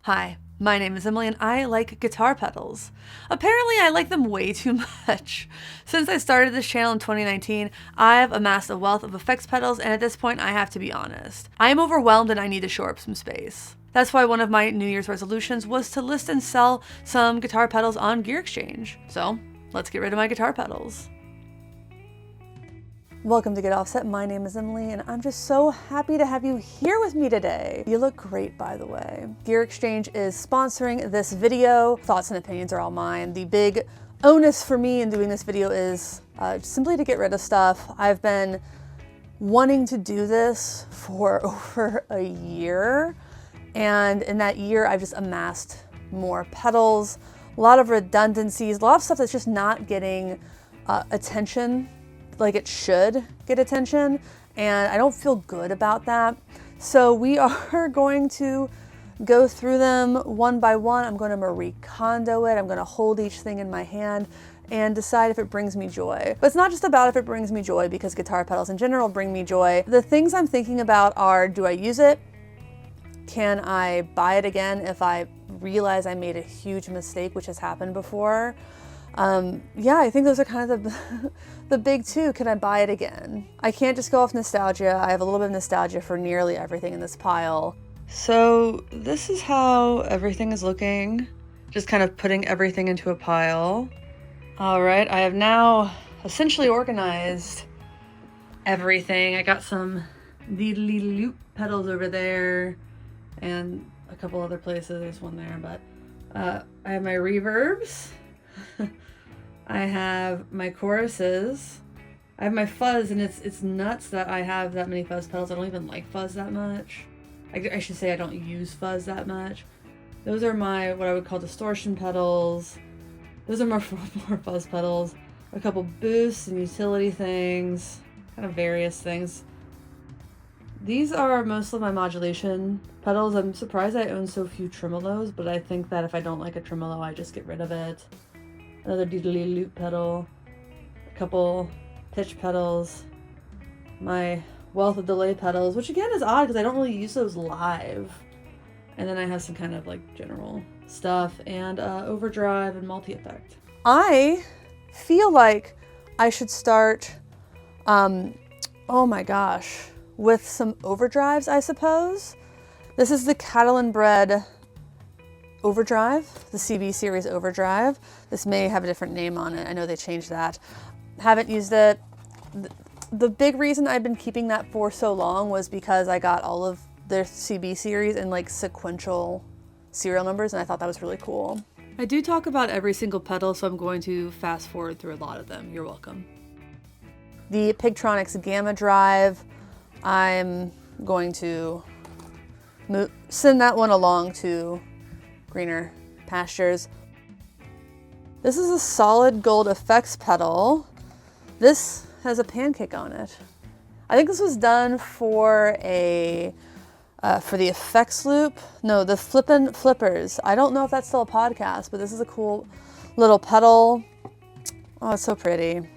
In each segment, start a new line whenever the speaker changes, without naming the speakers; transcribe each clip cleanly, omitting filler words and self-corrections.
Hi, my name is Emily and I like guitar pedals. Apparently I like them way too much. Since I started this channel in 2019, I've amassed a wealth of effects pedals, and at this point I have to be honest. I am overwhelmed and I need to shore up some space. That's why one of my New Year's resolutions was to list and sell some guitar pedals on Gear Exchange. So let's get rid of my guitar pedals. Welcome to Get Offset. My name is Emily and I'm just so happy to have you here with me today. You look great, by the way. Gear Exchange is sponsoring this video. Thoughts and opinions are all mine. The big onus for me in doing this video is simply to get rid of stuff. I've been wanting to do this for over a year, and in that year I've just amassed more pedals, a lot of redundancies, a lot of stuff that's just not getting attention like it should get attention, and I don't feel good about that. So we are going to go through them one by one. I'm going to Marie Kondo it. I'm going to hold each thing in my hand and decide if it brings me joy. But it's not just about if it brings me joy, because guitar pedals in general bring me joy. The things I'm thinking about are, do I use it? Can I buy it again if I realize I made a huge mistake, which has happened before? Yeah, I think those are kind of the big two. Can I buy it again? I can't just go off nostalgia. I have a little bit of nostalgia for nearly everything in this pile. So this is how everything is looking. Just kind of putting everything into a pile. All right, I have now essentially organized everything. I got some diddly loop pedals over there and a couple other places. There's one there, but I have my reverbs. I have my choruses. I have my fuzz, and it's nuts that I have that many fuzz pedals. I don't even like fuzz that much. I should say I don't use fuzz that much. Those are my, what I would call distortion pedals. Those are more fuzz pedals. A couple boosts and utility things, kind of various things. These are mostly my modulation pedals. I'm surprised I own so few tremolos, but I think that if I don't like a tremolo, I just get rid of it. Another diddly loop pedal, a couple pitch pedals, my wealth of delay pedals, which again is odd because I don't really use those live. And then I have some kind of like general stuff, and overdrive and multi-effect. I feel like I should start, oh my gosh, with some overdrives, I suppose. This is the Catalan Bread Overdrive, the CB series Overdrive. This may have a different name on it. I know they changed that. Haven't used it. The big reason I've been keeping that for so long was because I got all of their CB series in like sequential serial numbers, and I thought that was really cool. I do talk about every single pedal, so I'm going to fast forward through a lot of them. You're welcome. The Pigtronics Gamma Drive, I'm going to send that one along to greener pastures. This is a solid gold effects pedal. This has a pancake on it. I think this was done for the effects loop. No, the Flippin' Flippers. I don't know if that's still a podcast, but this is a cool little pedal. Oh, it's so pretty.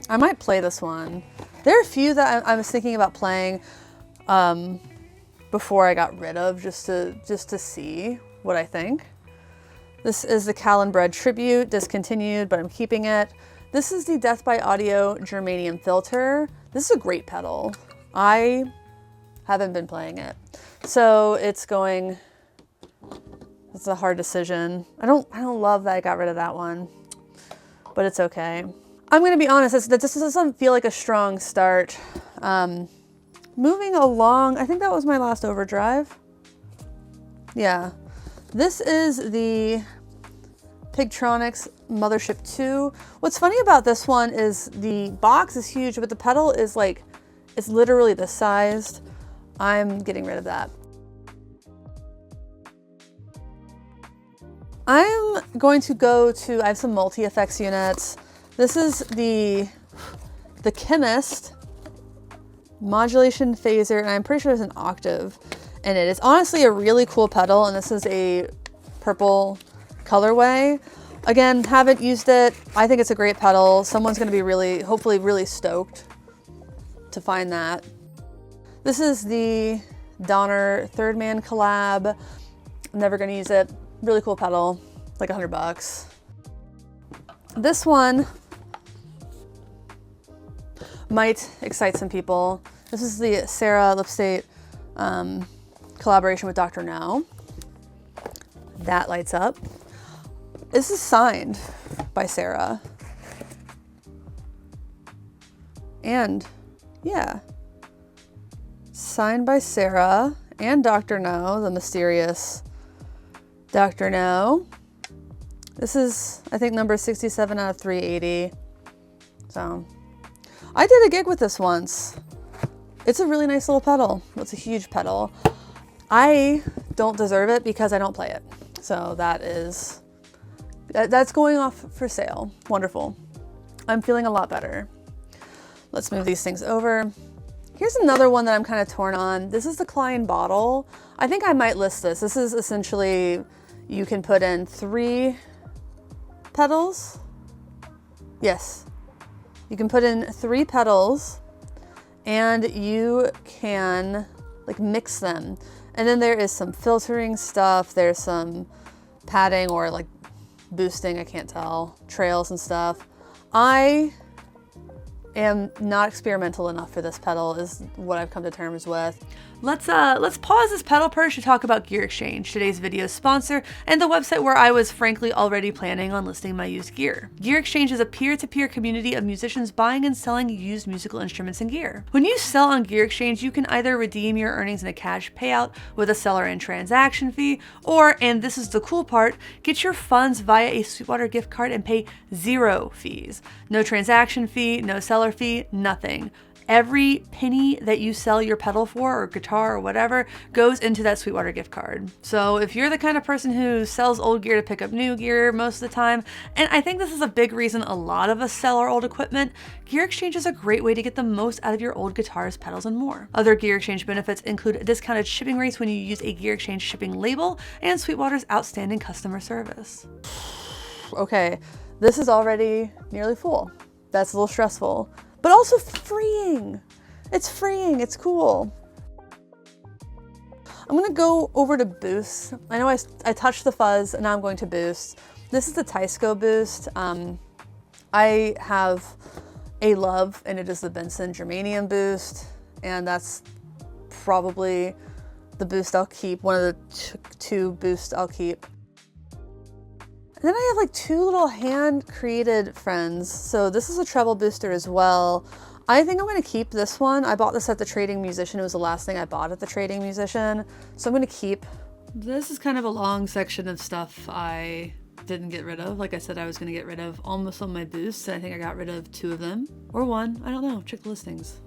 I might play this one. There are a few that I was thinking about playing before I got rid of, just to see what I think. This is the Catalan Bread Tribute, discontinued, but I'm keeping it. This is the Death by Audio Germanium Filter. This is a great pedal. I haven't been playing it, so it's a hard decision. I don't love that I got rid of that one, but it's okay. I'm gonna be honest, this doesn't feel like a strong start. Moving along, I think that was my last overdrive. Yeah. This is the Pigtronics Mothership 2. What's funny about this one is the box is huge, but the pedal is like, it's literally this sized. I'm getting rid of that. I'm going to go to, I have some multi-effects units. This is the Chemist Modulation Phaser, and I'm pretty sure there's an octave in it. It's honestly a really cool pedal, and this is a purple colorway. Again, haven't used it. I think it's a great pedal. Someone's gonna be hopefully really stoked to find that. This is the Donner Third Man collab. I'm never gonna use it. Really cool pedal, like $100. This one might excite some people. This is the Sarah Lipstate collaboration with Dr. No. That lights up. This is signed by Sarah. And yeah, signed by Sarah and Dr. No, the mysterious Dr. No. This is, I think, number 67 out of 380. So I did a gig with this once. It's a really nice little pedal. It's a huge pedal. I don't deserve it because I don't play it. So that's going off for sale. Wonderful. I'm feeling a lot better. Let's move these things over. Here's another one that I'm kind of torn on. This is the Klein bottle. I think I might list this. This is essentially, you can put in 3 pedals. Yes. You can put in 3 pedals and you can like mix them. And then there is some filtering stuff. There's some padding or like boosting, I can't tell, trails and stuff. I am not experimental enough for this pedal is what I've come to terms with. Let's pause this pedal purge to talk about Gear Exchange, today's video sponsor, and the website where I was frankly already planning on listing my used gear. Gear Exchange is a peer-to-peer community of musicians buying and selling used musical instruments and gear. When you sell on Gear Exchange, you can either redeem your earnings in a cash payout with a seller and transaction fee, or, and this is the cool part, get your funds via a Sweetwater gift card and pay 0 fees. No transaction fee, no seller fee, nothing. Every penny that you sell your pedal for or guitar or whatever goes into that Sweetwater gift card. So if you're the kind of person who sells old gear to pick up new gear most of the time, and I think this is a big reason a lot of us sell our old equipment, Gear Exchange is a great way to get the most out of your old guitars, pedals, and more. Other Gear Exchange benefits include discounted shipping rates when you use a Gear Exchange shipping label and Sweetwater's outstanding customer service. Okay, this is already nearly full. That's a little stressful. But also freeing. It's freeing, it's cool. I'm gonna go over to Boost. I know I touched the Fuzz and now I'm going to Boost. This is the Teisco Boost. I have a love and it is the Benson Germanium Boost. And that's probably the boost I'll keep, one of the 2 boosts I'll keep. And then I have like 2 little hand-created friends. So this is a treble booster as well. I think I'm gonna keep this one. I bought this at the Trading Musician. It was the last thing I bought at the Trading Musician. So I'm gonna keep. This is kind of a long section of stuff I didn't get rid of. Like I said, I was gonna get rid of almost all my boosts. I think I got rid of 2 of them, or 1, I don't know, check the listings.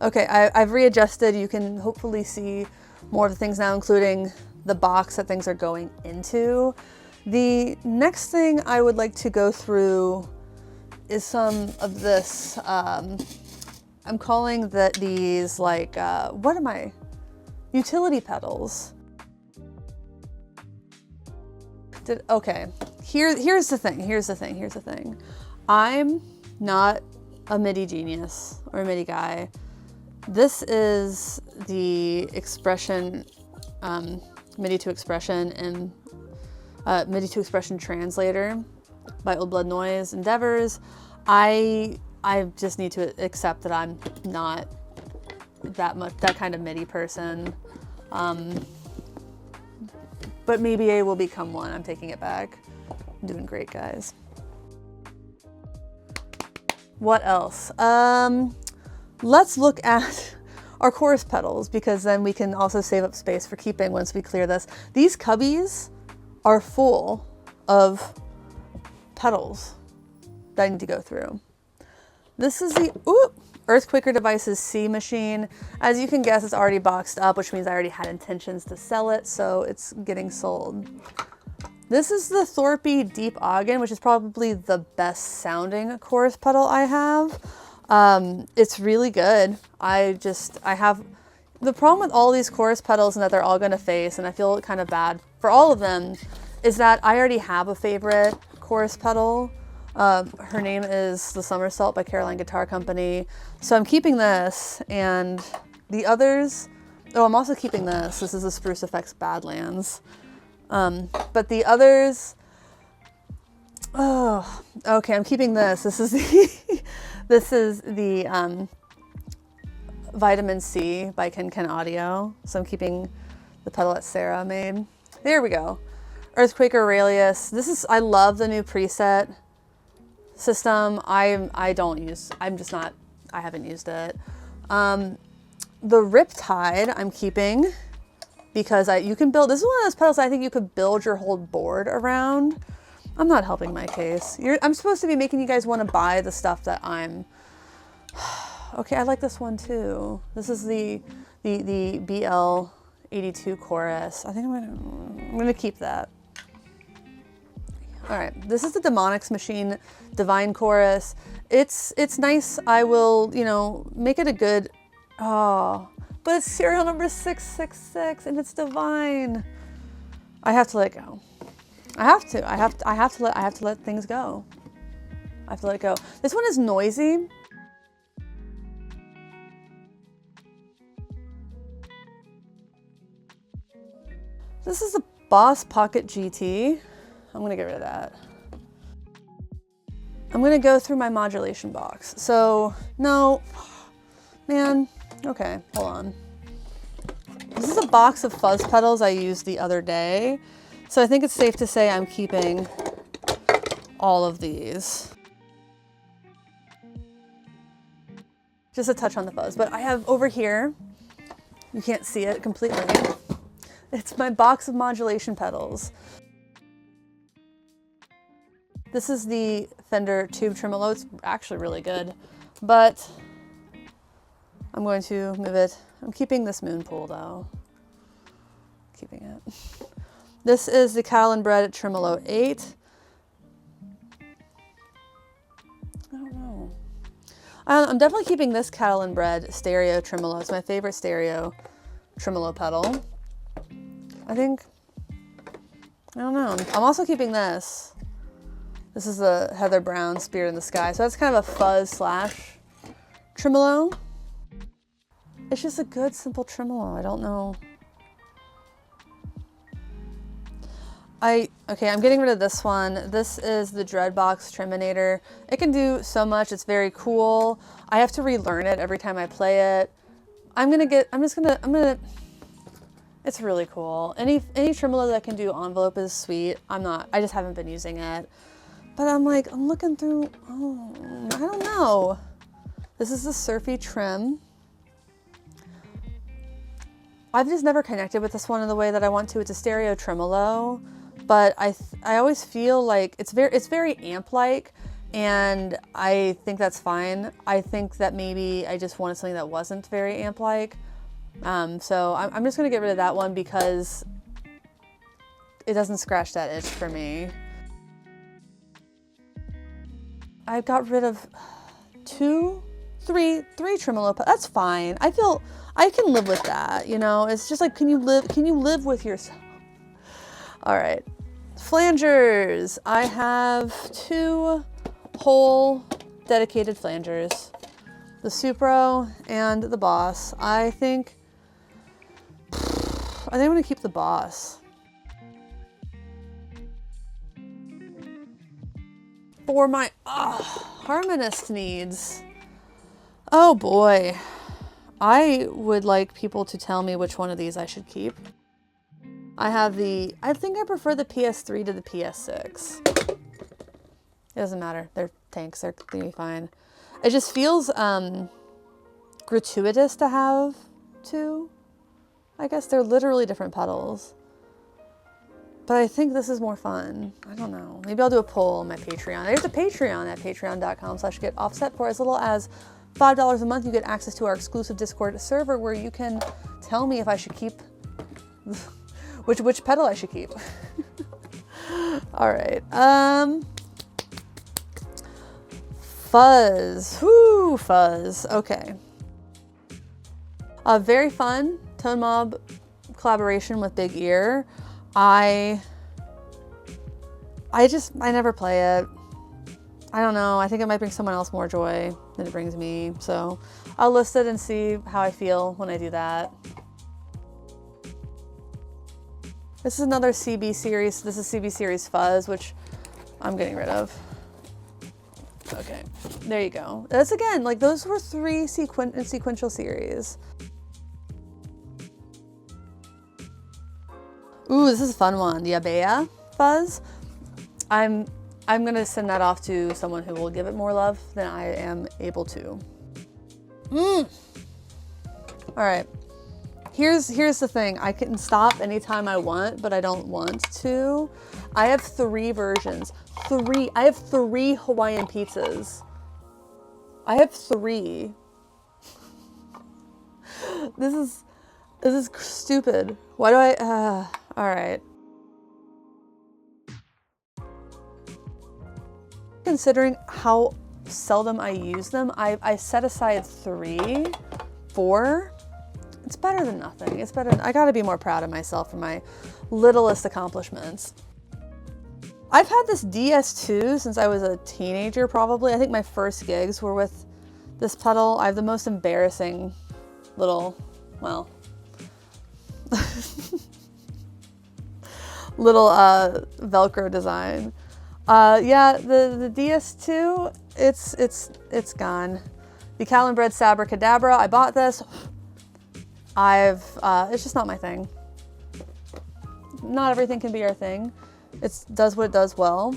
Okay, I've readjusted. You can hopefully see more of the things now, including the box that things are going into. The next thing I would like to go through is some of this, I'm calling these like, what am I? Utility pedals. Okay, here's the thing. I'm not a MIDI genius or a MIDI guy. This is the Expression, MIDI to Expression and MIDI to Expression translator by Old Blood Noise Endeavors. I just need to accept that I'm not that kind of MIDI person. But maybe I will become one. I'm taking it back. I'm doing great, guys. What else? Let's look at our chorus pedals, because then we can also save up space for keeping once we clear this. These cubbies are full of pedals that I need to go through. This is the Earthquaker Devices C machine. As you can guess, it's already boxed up, which means I already had intentions to sell it, so it's getting sold. This is the Thorpe Deep Ogden, which is probably the best sounding chorus pedal I have. It's really good. I have the problem with all these chorus pedals and that they're all gonna face, and I feel kind of bad for all of them, is that I already have a favorite chorus pedal. Her name is the Somersault by Caroline Guitar Company. So I'm keeping this, and the others, oh, I'm also keeping this. This is the Spruce Effects Badlands. But the others, oh, okay, I'm keeping this. This is the, this is the Vitamin C by Ken Ken Audio. So I'm keeping the pedal that Sarah made. There we go. Earthquake Aurelius. This is, I love the new preset system. I don't use, I'm just not, I haven't used it. The Riptide I'm keeping because you can build, this is one of those pedals I think you could build your whole board around. I'm not helping my case. I'm supposed to be making you guys want to buy the stuff that I'm, okay, I like this one too. This is the BL82 chorus. I think I'm gonna keep that. All right, this is the Demonics Machine Divine Chorus. It's nice. I will, you know, make it a good, oh, but it's serial number 666 and it's divine. I have to let it go. I have to let things go. I have to let it go. This one is noisy. This is the Boss Pocket GT. I'm gonna get rid of that. I'm gonna go through my modulation box. So, no, man, okay, hold on. This is a box of fuzz pedals I used the other day. So I think it's safe to say I'm keeping all of these. Just a touch on the fuzz, but I have over here, you can't see it completely. It's my box of modulation pedals. This is the Fender Tube Tremolo. It's actually really good, but I'm going to move it. I'm keeping this Moonpool though. Keeping it. This is the Cattle and Bread Tremolo 8. I don't know. I'm definitely keeping this Cattle and Bread stereo tremolo. It's my favorite stereo tremolo pedal. I think, I don't know. I'm also keeping this. This is the Heather Brown Spirit in the Sky. So that's kind of a fuzz slash tremolo. It's just a good, simple tremolo. I don't know. Okay, I'm getting rid of this one. This is the Dreadbox Treminator. It can do so much. It's very cool. I have to relearn it every time I play it. It's really cool. Any tremolo that can do envelope is sweet. I just haven't been using it. But I'm looking through, oh, I don't know. This is the Surfy Trim. I've just never connected with this one in the way that I want to. It's a stereo tremolo, but I always feel like it's very amp-like, and I think that's fine. I think that maybe I just wanted something that wasn't very amp-like. So I'm just gonna get rid of that one because it doesn't scratch that itch for me. I got rid of three tremolo. That's fine. I feel I can live with that. You know, it's just like, can you live with yourself? All right, flangers. I have 2 whole dedicated flangers, the Supro and the Boss. I think I'm gonna keep the Boss. For my harmonist needs. Oh boy. I would like people to tell me which one of these I should keep. I think I prefer the PS3 to the PS6. It doesn't matter. They're tanks. They're gonna be fine. It just feels gratuitous to have 2. I guess they're literally different pedals. But I think this is more fun. I don't know. Maybe I'll do a poll on my Patreon. There's a Patreon at patreon.com/getoffset. For as little as $5 a month, you get access to our exclusive Discord server where you can tell me if I should keep, which pedal I should keep. All right. Fuzz. Whoo, Fuzz. Okay. A very fun Tone Mob collaboration with Big Ear. I never play it. I don't know. I think it might bring someone else more joy than it brings me. So I'll list it and see how I feel when I do that. This is another CB series. This is CB series Fuzz, which I'm getting rid of. Okay, there you go. That's again, like those were 3 sequential series. Ooh, this is a fun one. The Abea Fuzz. I'm gonna send that off to someone who will give it more love than I am able to. All right, here's the thing. I can stop anytime I want, but I don't want to. I have 3 versions. I have 3 Hawaiian pizzas. I have 3. This is stupid. Why do I, all right. Considering how seldom I use them, I set aside 3, 4. It's better than nothing. It's better. I gotta be more proud of myself for my littlest accomplishments. I've had this DS2 since I was a teenager, probably. I think my first gigs were with this pedal. I have the most embarrassing little, well, little Velcro design. Yeah, the DS2, it's gone. The Callan-bred Sabracadabra, I bought this. It's just not my thing. Not everything can be our thing. It does what it does well.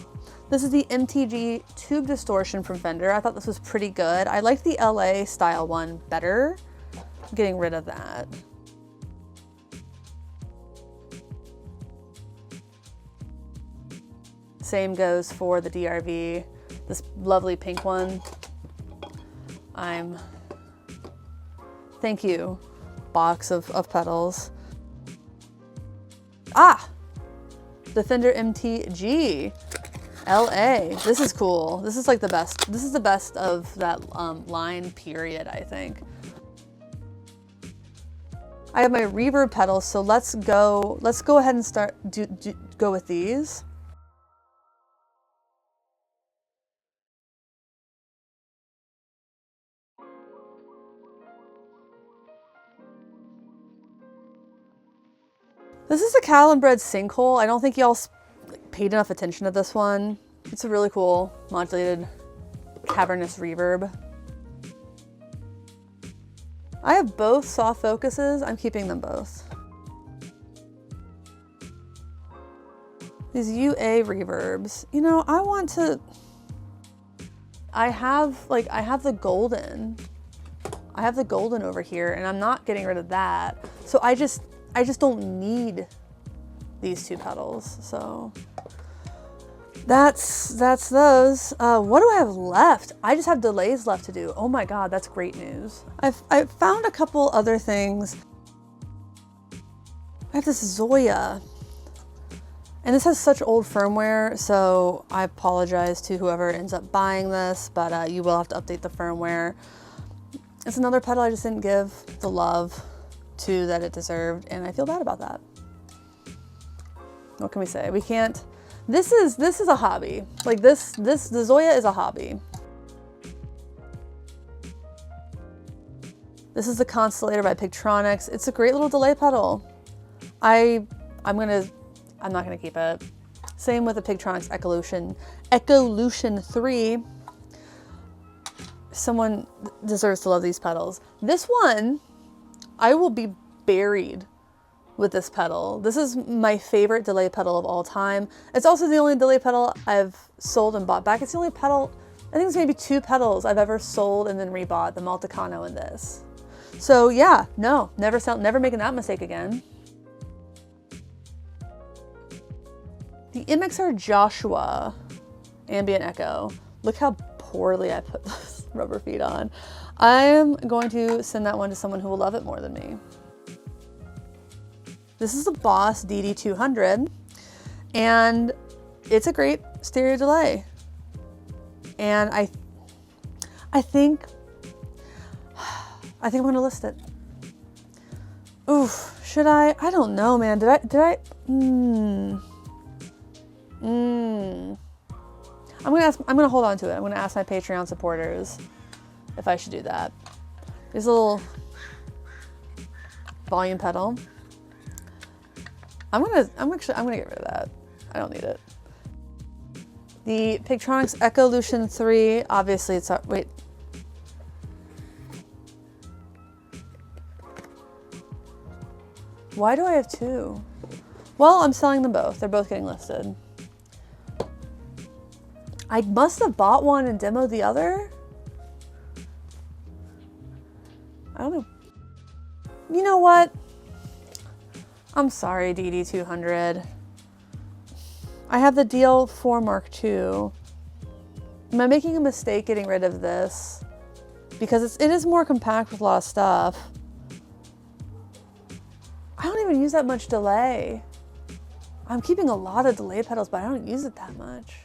This is the MTG Tube Distortion from Fender. I thought this was pretty good. I like the LA style one better. I'm getting rid of that. Same goes for the DRV, this lovely pink one. Thank you, box of pedals. Ah, the Fender MTG LA. This is cool. This is like the best. This is the best of that line period, I think. I have my reverb pedals, so let's go ahead and go with these. This is a Callan-bred Sinkhole. I don't think y'all paid enough attention to this one. It's a really cool modulated cavernous reverb. I have both soft focuses. I'm keeping them both. These UA reverbs. You know, I have the golden. I have the golden over here and I'm not getting rid of that. So I just don't need these 2 pedals. So that's those. What do I have left? I just have delays left to do. Oh my God, that's great news. I've found a couple other things. I have this Zoya, and this has such old firmware, so I apologize to whoever ends up buying this, but you will have to update the firmware. It's another pedal I just didn't give the love to that it deserved, and I feel bad about that. What can we say? We can't. This is a hobby. Like the Zoya is a hobby. This is the Constellator by Pigtronics. It's a great little delay pedal. I'm not gonna keep it. Same with the Pigtronics Echolution 3. Someone deserves to love these pedals. This one, I will be buried with this pedal. This is my favorite delay pedal of all time. It's also the only delay pedal I've sold and bought back. It's the only pedal, I think it's maybe 2 pedals I've ever sold and then rebought, the Multicano and this. So yeah, no, never making that mistake again. The MXR Joshua Ambient Echo. Look how poorly I put those rubber feet on. I'm going to send that one to someone who will love it more than me. This is the Boss DD200, and it's a great stereo delay. And I think I'm gonna list it. Oof, should I? I don't know, man. Did I? I'm gonna hold on to it. I'm gonna ask my Patreon supporters if I should do that. There's a little volume pedal. I'm gonna get rid of that. I don't need it. The Pigtronics Echolution 3, obviously it's, wait. Why do I have two? Well, I'm selling them both. They're both getting listed. I must have bought one and demoed the other. I don't know. You know what? I'm sorry, DD200. I have the DL4 Mark II. Am I making a mistake getting rid of this? Because it is more compact with a lot of stuff. I don't even use that much delay. I'm keeping a lot of delay pedals, but I don't use it that much.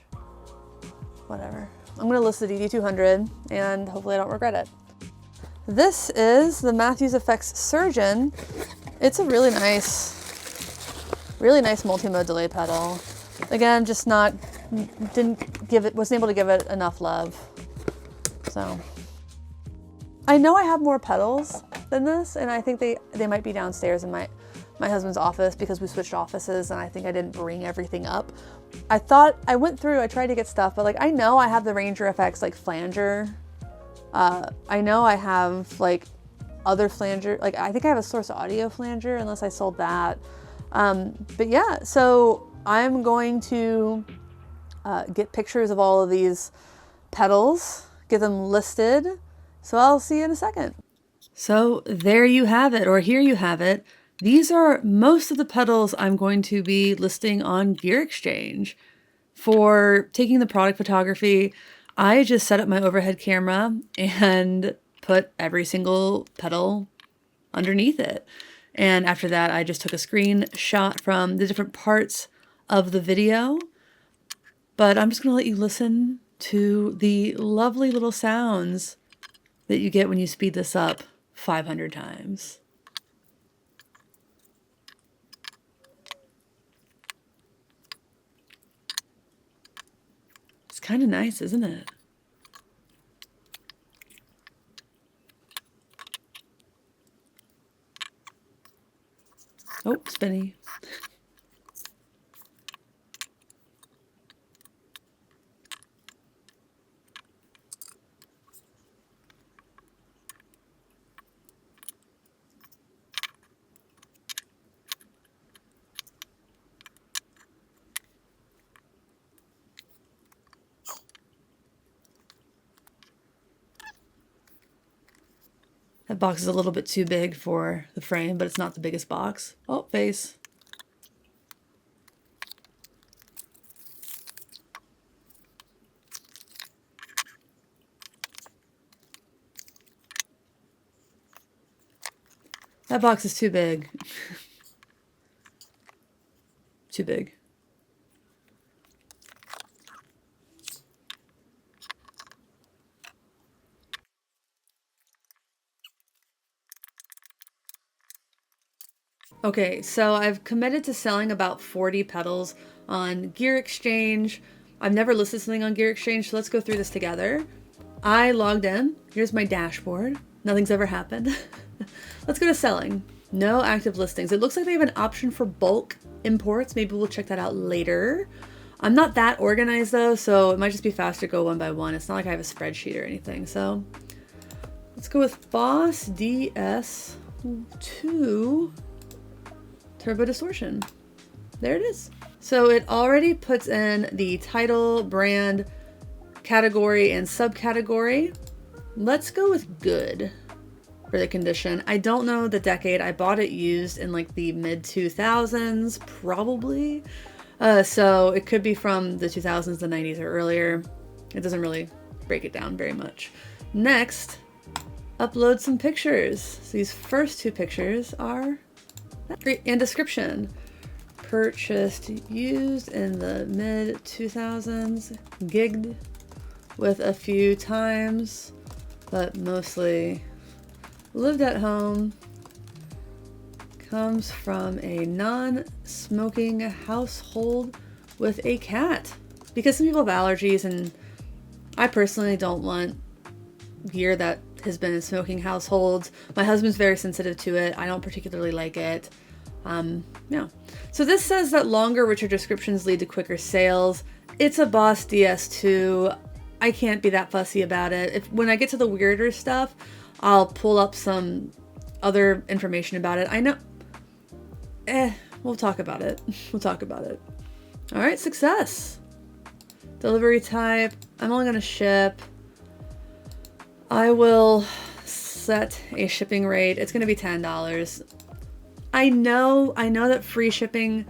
Whatever. I'm gonna list the DD200 and hopefully I don't regret it. This is the Matthews Effects Surgeon. It's a really nice multi-mode delay pedal. Again, just wasn't able to give it enough love. So, I know I have more pedals than this, and I think they might be downstairs in my husband's office because we switched offices and I think I didn't bring everything up. I tried to get stuff, but like I know I have the Ranger FX like flanger. I know I have like other flanger, like I think I have a Source Audio flanger unless I sold that. But yeah, so I'm going to get pictures of all of these pedals, get them listed. So I'll see you in a second. So there you have it, or here you have it. These are most of the pedals I'm going to be listing on Gear Exchange. For taking the product photography, I just set up my overhead camera and put every single pedal underneath it. And after that, I just took a screenshot from the different parts of the video. But I'm just going to let you listen to the lovely little sounds that you get when you speed this up 500 times. It's kind of nice, isn't it? Oh, spinny. That box is a little bit too big for the frame, but it's not the biggest box. Oh, face. That box is too big. Too big. Okay, so I've committed to selling about 40 pedals on Gear Exchange. I've never listed something on Gear Exchange, so let's go through this together. I logged in. Here's my dashboard. Nothing's ever happened. Let's go to selling. No active listings. It looks like they have an option for bulk imports. Maybe we'll check that out later. I'm not that organized though, so it might just be faster to go one by one. It's not like I have a spreadsheet or anything. So let's go with Boss DS2 Turbo Distortion. There it is. So it already puts in the title, brand, category, and subcategory. Let's go with good for the condition. I don't know the decade. I bought it used in like the mid 2000s, probably. So it could be from the 2000s, the 90s, or earlier. It doesn't really break it down very much. Next, upload some pictures. So these first two pictures are great. And description. Purchased used in the mid 2000s, gigged with a few times, but mostly lived at home. Comes from a non-smoking household with a cat. Because some people have allergies, and I personally don't want gear that has been in smoking households. My husband's very sensitive to it. I don't particularly like it. Yeah. So this says that longer, richer descriptions lead to quicker sales. It's a Boss DS2. I can't be that fussy about it. When I get to the weirder stuff, I'll pull up some other information about it. I know. We'll talk about it. We'll talk about it. All right, success. Delivery type. I'm only going to ship. I will set a shipping rate. It's going to be $10. I know that free shipping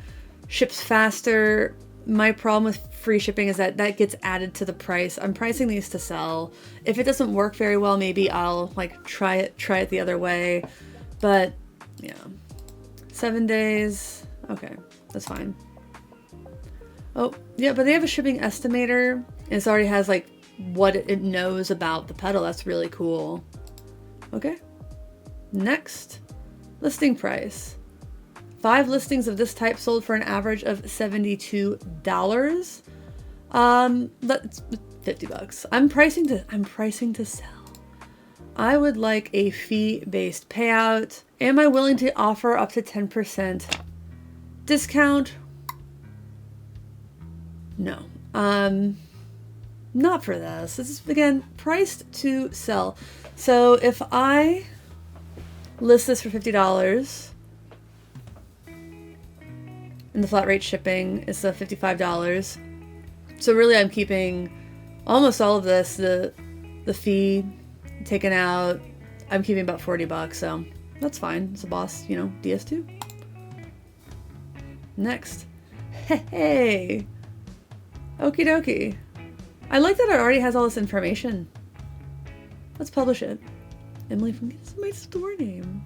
ships faster. My problem with free shipping is that that gets added to the price. I'm pricing these to sell. If it doesn't work very well, maybe I'll like try it the other way. But yeah, 7 days. Okay, that's fine. Oh yeah, but they have a shipping estimator. And it already has like what it knows about the pedal. That's really cool. Okay, next. Listing price. 5 listings of this type sold for an average of $72. That's $50. I'm pricing to sell. I would like a fee-based payout. Am I willing to offer up to 10% discount? No. Not for this. This is again priced to sell. So if I list this for $50 and the flat rate shipping is $55. So really I'm keeping almost all of this, the fee taken out. I'm keeping about $40, so that's fine. It's a Boss, you know, DS2. Next. Hey. Okie dokie. I like that it already has all this information. Let's publish it. Emily from Guess My Store Name.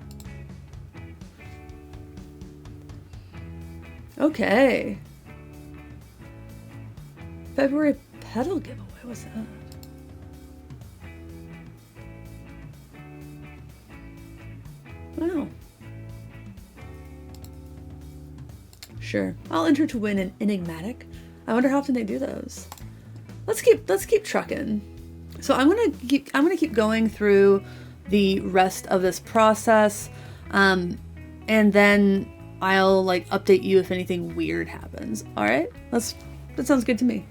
Okay. February pedal giveaway. What's that? Wow. Sure. I'll enter to win an enigmatic. I wonder how often they do those. Let's keep trucking. So I'm gonna keep going through the rest of this process, and then I'll like update you if anything weird happens. All right, that sounds good to me.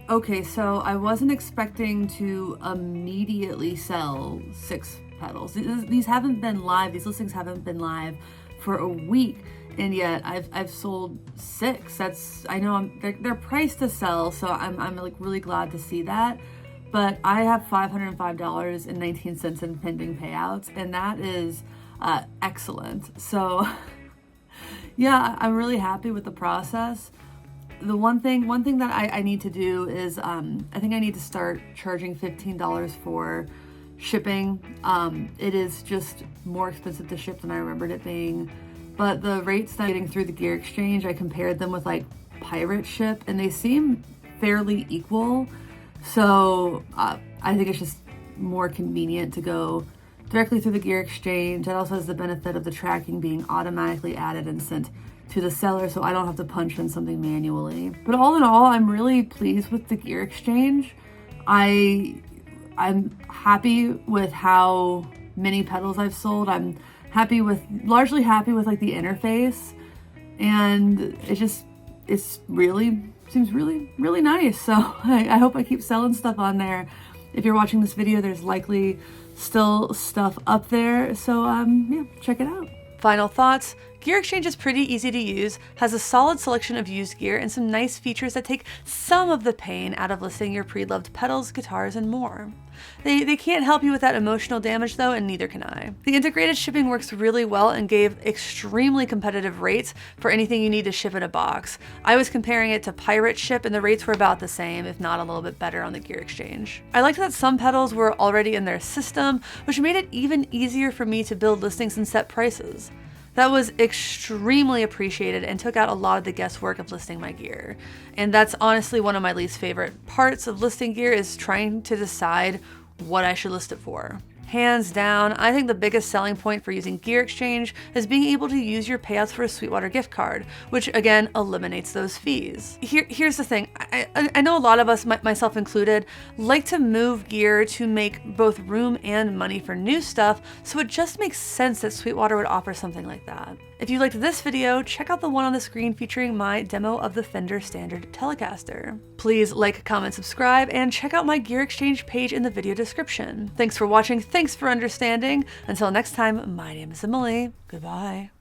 Okay, so I wasn't expecting to immediately sell 6 pedals. These haven't been live. These listings haven't been live for a week, and yet I've sold 6. I know they're priced to sell, so I'm like really glad to see that. But I have $505.19 in pending payouts, and that is excellent. So yeah, I'm really happy with the process. The one thing that I need to do is I think I need to start charging $15 for shipping. It is just more expensive to ship than I remembered it being. But the rates that I'm getting through the Gear Exchange, I compared them with like Pirate Ship, and they seem fairly equal. So I think it's just more convenient to go directly through the Gear Exchange. It also has the benefit of the tracking being automatically added and sent to the seller, so I don't have to punch in something manually. But all in all, I'm really pleased with the Gear Exchange. I'm happy with how many pedals I've sold. I'm largely happy with like the interface, and it's really seems really nice. So I hope I keep selling stuff on there. If you're watching this video, there's likely still stuff up there. So yeah, check it out. Final thoughts. Gear Exchange is pretty easy to use, has a solid selection of used gear, and some nice features that take some of the pain out of listing your pre-loved pedals, guitars, and more. They can't help you with that emotional damage though, and neither can I. The integrated shipping works really well and gave extremely competitive rates for anything you need to ship in a box. I was comparing it to Pirate Ship, and the rates were about the same, if not a little bit better on the Gear Exchange. I liked that some pedals were already in their system, which made it even easier for me to build listings and set prices. That was extremely appreciated and took out a lot of the guesswork of listing my gear. And that's honestly one of my least favorite parts of listing gear, is trying to decide what I should list it for. Hands down, I think the biggest selling point for using Gear Exchange is being able to use your payouts for a Sweetwater gift card, which again eliminates those fees. Here's the thing, I know a lot of us, myself included, like to move gear to make both room and money for new stuff, so it just makes sense that Sweetwater would offer something like that. If you liked this video, check out the one on the screen featuring my demo of the Fender Standard Telecaster. Please like, comment, subscribe, and check out my gear exchange page in the video description. Thanks for watching, thanks for understanding. Until next time, my name is Emily. Goodbye.